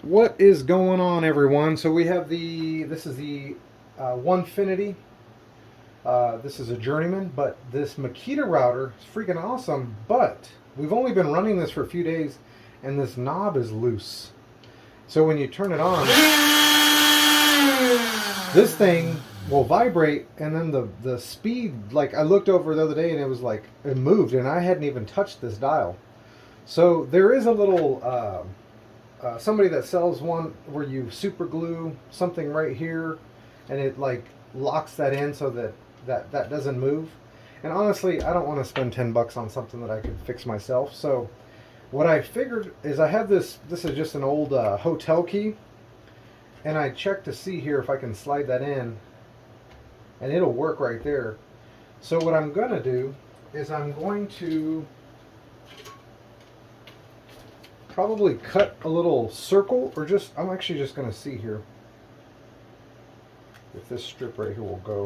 What is going on, everyone? So we have this is the Onefinity. This is a journeyman, but this Makita router is freaking awesome. But we've only been running this for a few days, and this knob is loose. So when you turn it on, this thing will vibrate, and then the speed. Like, I looked over the other day, and it was like it moved, and I hadn't even touched this dial. So there is a little. Somebody that sells one where you super glue something right here and it like locks that in so that doesn't move. And honestly, I don't want to spend 10 bucks on something that I could fix myself. So what I figured is I have this is just an old hotel key, and I checked to see here if I can slide that in and it'll work right there. So what I'm gonna do is I'm going to probably cut a little circle, or just, I'm actually just going to see here if this strip right here will go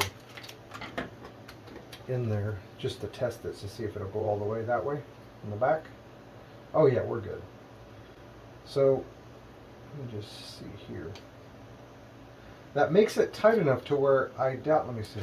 in there, just to test this to see if it'll go all the way that way in the back. Oh yeah, we're good. So let me just see here. That makes it tight enough to where I doubt, let me see.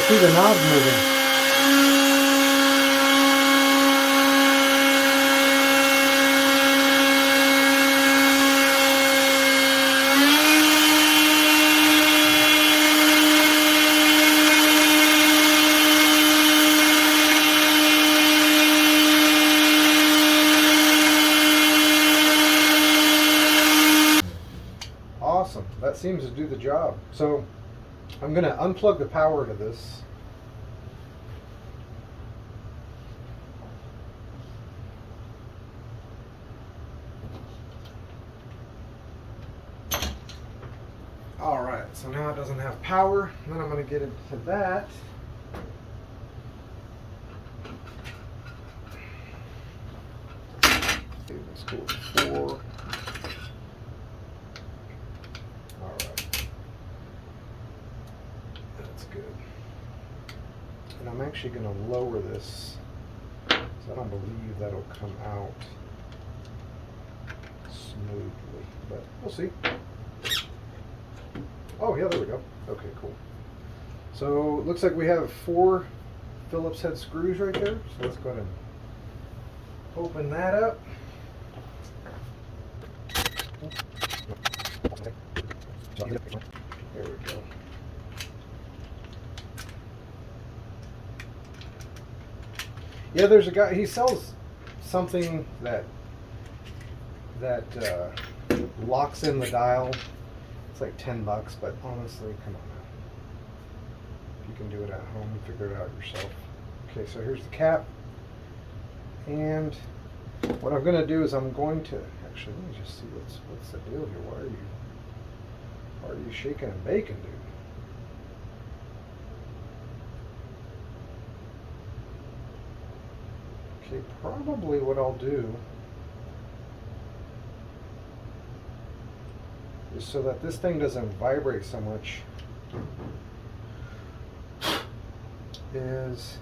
See the knob moving. Awesome. That seems to do the job. So I'm going to unplug the power to this. Alright, so now it doesn't have power. Then I'm going to get into that. Okay, let's go with 4. And I'm actually going to lower this, because I don't believe that'll come out smoothly, but we'll see. Oh yeah, there we go. Okay, cool. So it looks like we have 4 Phillips head screws right there. So let's go ahead and open that up. There we go. Yeah, there's a guy, he sells something that locks in the dial. It's like 10 bucks, but honestly, come on now. If you can do it at home, figure it out yourself. Okay, so here's the cap. And what I'm going to do is I'm going to, actually, let me just see what's the deal here. Why are you shaking and baking, dude? Okay, probably what I'll do is, so that this thing doesn't vibrate so much, is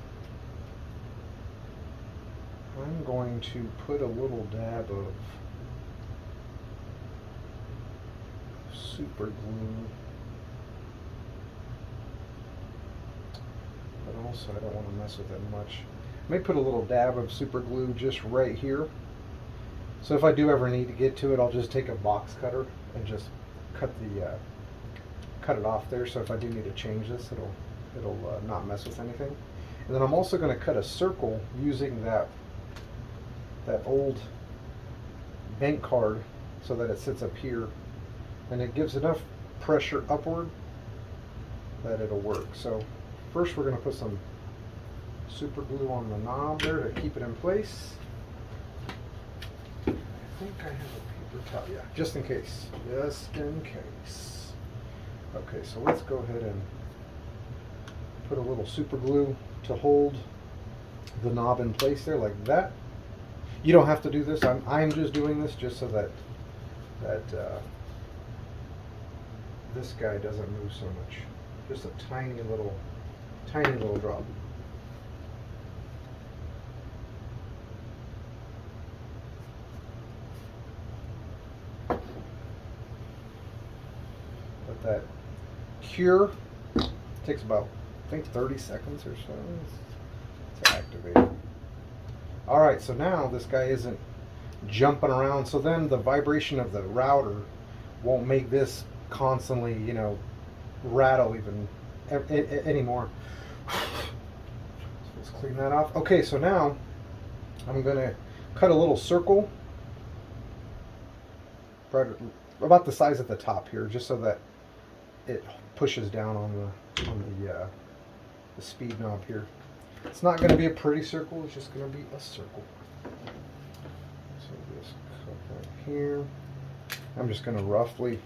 I'm going to put a little dab of super glue, but also I don't want to mess with it much. I may put a little dab of super glue just right here. So if I do ever need to get to it, I'll just take a box cutter and just cut it off there. So if I do need to change this, it'll not mess with anything. And then I'm also going to cut a circle using that old bank card so that it sits up here, and it gives enough pressure upward that it'll work. So first we're going to put some super glue on the knob there to keep it in place. think I have a paper towel. Yeah, just in case. Just in case. Okay, so let's go ahead and put a little super glue to hold the knob in place there like that. You don't have to do this. I'm just doing this just so that this guy doesn't move so much. Just a tiny little drop. Let that cure. Takes about, I think, 30 seconds or so to activate it. All right, so now this guy isn't jumping around. So then the vibration of the router won't make this constantly, you know, rattle even anymore. So let's clean that off. Okay, so now I'm gonna cut a little circle right about the size at the top here, just so that it pushes down on the speed knob here. It's not going to be a pretty circle, it's just going to be a circle. So just cut that here. I'm just going to roughly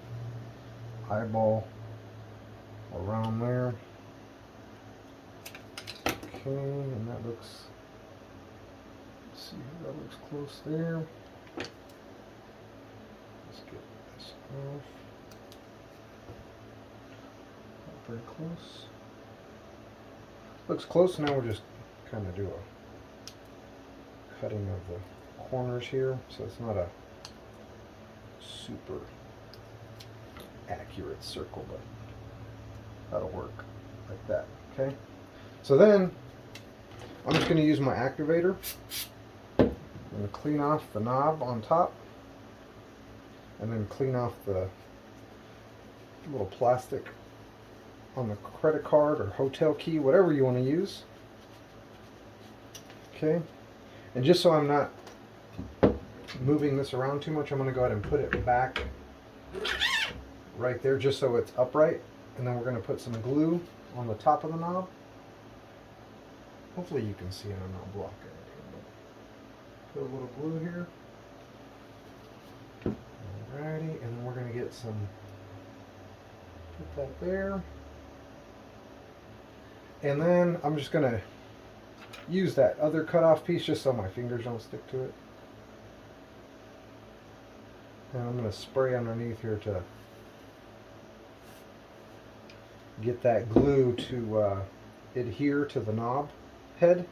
eyeball around there. Okay, and that looks, let's see, that looks close there. Let's get this off. Not very close. Looks close. Now we'll just kind of do a cutting of the corners here, so it's not a super accurate circle, but that'll work like that. Okay, so then I'm just going to use my activator. I'm going to clean off the knob on top and then clean off the little plastic on the credit card or hotel key, whatever you want to use. Okay, and just so I'm not moving this around too much, I'm going to go ahead and put it back right there just so it's upright, and then we're going to put some glue on the top of the knob. Hopefully you can see it, I'm not blocking it. Put a little glue here. Alrighty, and then we're going to get some, put that there. And then I'm just going to use that other cutoff piece just so my fingers don't stick to it. And I'm going to spray underneath here to get that glue to adhere to the knob head.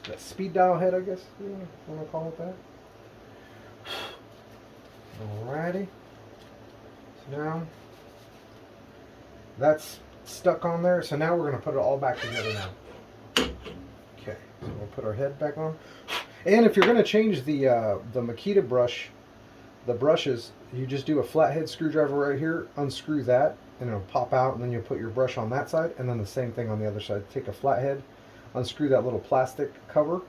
That speed dial head, I guess you want to call it that. Alrighty. So now that's stuck on there. So now we're going to put it all back together now. Okay, so we'll put our head back on. And if you're going to change the Makita brush, the brushes, you just do a flathead screwdriver right here, unscrew that, and it'll pop out, and then you'll put your brush on that side, and then the same thing on the other side. Take a flathead, unscrew that little plastic cover,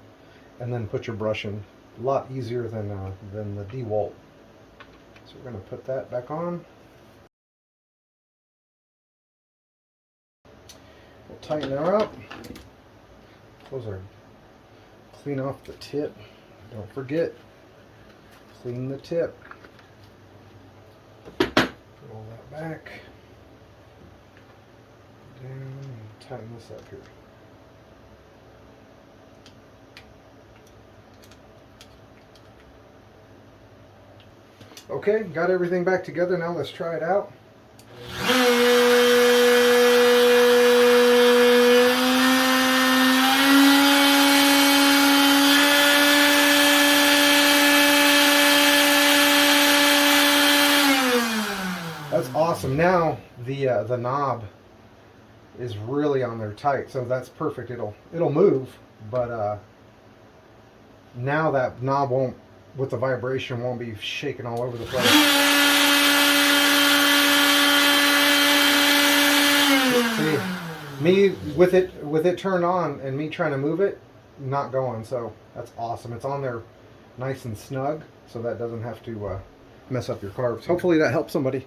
and then put your brush in. A lot easier than the DeWalt. So we're going to put that back on. We'll tighten her up. Close our, clean off the tip. Don't forget, clean the tip. Put all that back. Down and tighten this up here. Okay, got everything back together. Now let's try it out. That's awesome. Now the knob is really on there tight, so that's perfect. It'll move, but now that knob won't, with the vibration, won't be shaking all over the place. See, me with it turned on and me trying to move it, not going. So that's awesome. It's on there nice and snug, so that doesn't have to mess up your carbs. Hopefully that helps somebody.